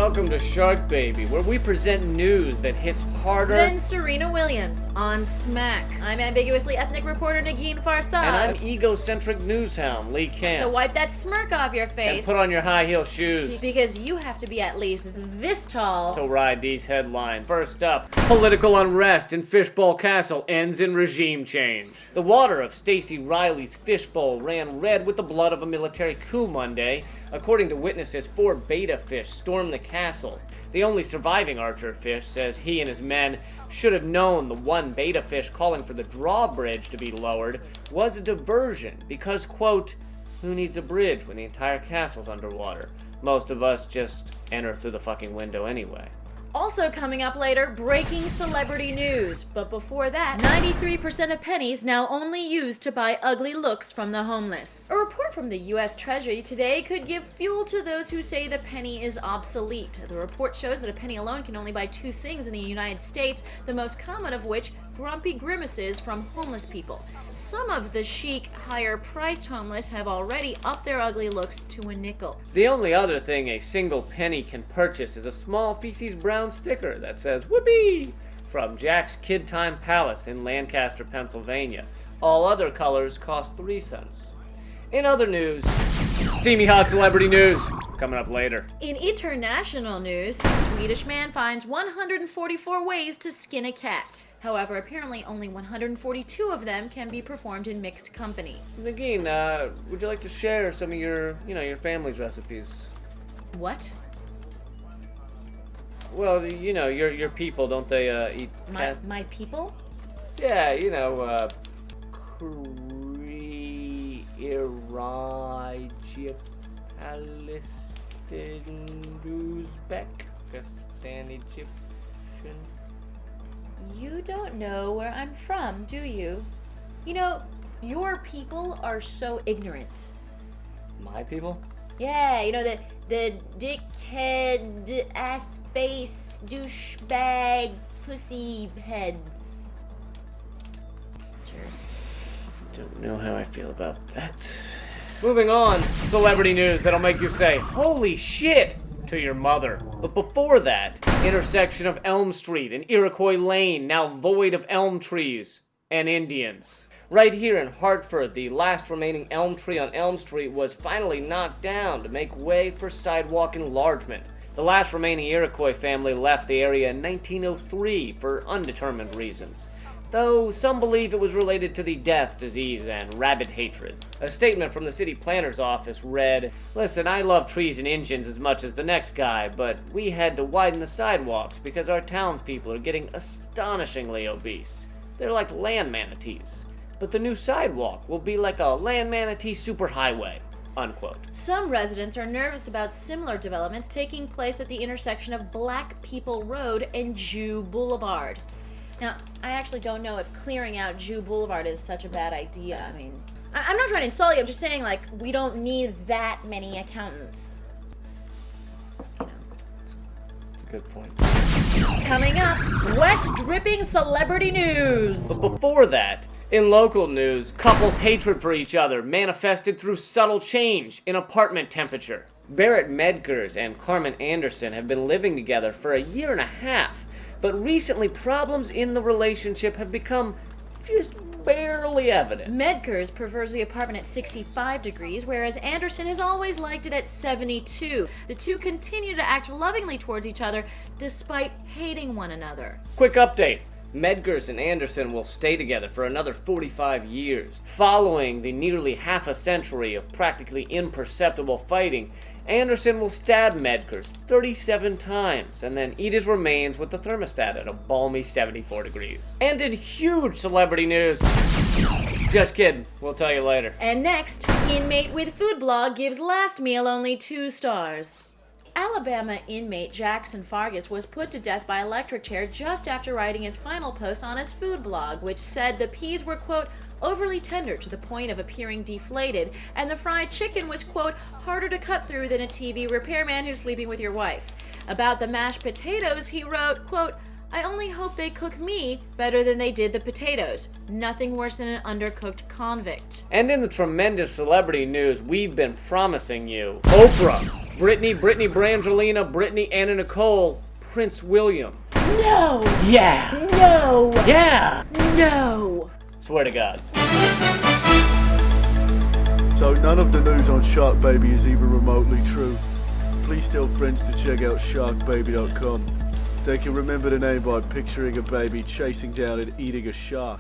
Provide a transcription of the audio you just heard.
Welcome to SharkBaby, where we present news that hits harder than Serena Williams on Smack. I'm ambiguously ethnic reporter Nagin Farsad. And I'm egocentric newshound Lee Camp. So wipe that smirk off your face. And put on your high heel shoes. Because you have to be at least this tall to ride these headlines. First up, political unrest in Fishbowl Castle ends in regime change. The water of Stacey Riley's fishbowl ran red with the blood of a military coup Monday. According to witnesses, 4 beta fish stormed the castle. The only surviving archer fish says he and his men should have known the one beta fish calling for the drawbridge to be lowered was a diversion because, quote, who needs a bridge when the entire castle's underwater? Most of us just enter through the fucking window anyway. Also coming up later, breaking celebrity news. But before that, 93% of pennies now only used to buy ugly looks from the homeless. A report from the U.S. Treasury today could give fuel to those who say the penny is obsolete. The report shows that a penny alone can only buy 2 things in the United States, the most common of which, grumpy grimaces from homeless people. Some of the chic, higher-priced homeless have already upped their ugly looks to a nickel. The only other thing a single penny can purchase is a small feces brown sticker that says "Whoopee" from Jack's Kid Time Palace in Lancaster, Pennsylvania. All other colors cost 3 cents. In other news, steamy hot celebrity news coming up later. In international news, Swedish man finds 144 ways to skin a cat. However, apparently only 142 of them can be performed in mixed company. Nagin, would you like to share some of your family's recipes? What? Well, your people, don't they eat cat? My people? Yeah, Iraj, Palestine, Uzbekistan, Egyptian. You don't know where I'm from, do you? Your people are so ignorant. My people? Yeah, the dickhead, ass-face, douchebag, pussy heads. Don't know how I feel about that. Moving on, celebrity news that'll make you say, holy shit, to your mother. But before that, intersection of Elm Street and Iroquois Lane now void of elm trees and Indians. Right here in Hartford, the last remaining elm tree on Elm Street was finally knocked down to make way for sidewalk enlargement. The last remaining Iroquois family left the area in 1903 for undetermined reasons, though some believe it was related to the death, disease, and rabid hatred. A statement from the city planner's office read, "Listen, I love trees and engines as much as the next guy, but we had to widen the sidewalks because our townspeople are getting astonishingly obese. They're like land manatees. But the new sidewalk will be like a land manatee superhighway." Unquote. Some residents are nervous about similar developments taking place at the intersection of Black People Road and Jew Boulevard. Now, I actually don't know if clearing out Jew Boulevard is such a bad idea. I mean, I'm not trying to insult you, I'm just saying, we don't need that many accountants. It's a good point. Coming up, wet, dripping celebrity news. But before that, in local news, couples' hatred for each other manifested through subtle change in apartment temperature. Barrett Medgers and Carmen Anderson have been living together for a year and a half, but recently problems in the relationship have become just barely evident. Medgers prefers the apartment at 65 degrees, whereas Anderson has always liked it at 72. The two continue to act lovingly towards each other despite hating one another. Quick update. Medgers and Anderson will stay together for another 45 years. Following the nearly half a century of practically imperceptible fighting, Anderson will stab Medgers 37 times and then eat his remains with the thermostat at a balmy 74 degrees. And in huge celebrity news, just kidding, we'll tell you later. And next, inmate with food blog gives last meal only 2 stars. Alabama inmate Jackson Fargus was put to death by electric chair just after writing his final post on his food blog, which said the peas were, quote, overly tender to the point of appearing deflated, and the fried chicken was, quote, harder to cut through than a TV repairman who's sleeping with your wife. About the mashed potatoes, he wrote, quote, I only hope they cook me better than they did the potatoes. Nothing worse than an undercooked convict. And in the tremendous celebrity news we've been promising you, Oprah, Brittany, Brittany Brangelina, Brittany Anna Nicole, Prince William. No! Yeah! No! Yeah! No! Swear to God. So none of the news on SharkBaby is even remotely true. Please tell friends to check out SharkBaby.com. They can remember the name by picturing a baby chasing down and eating a shark.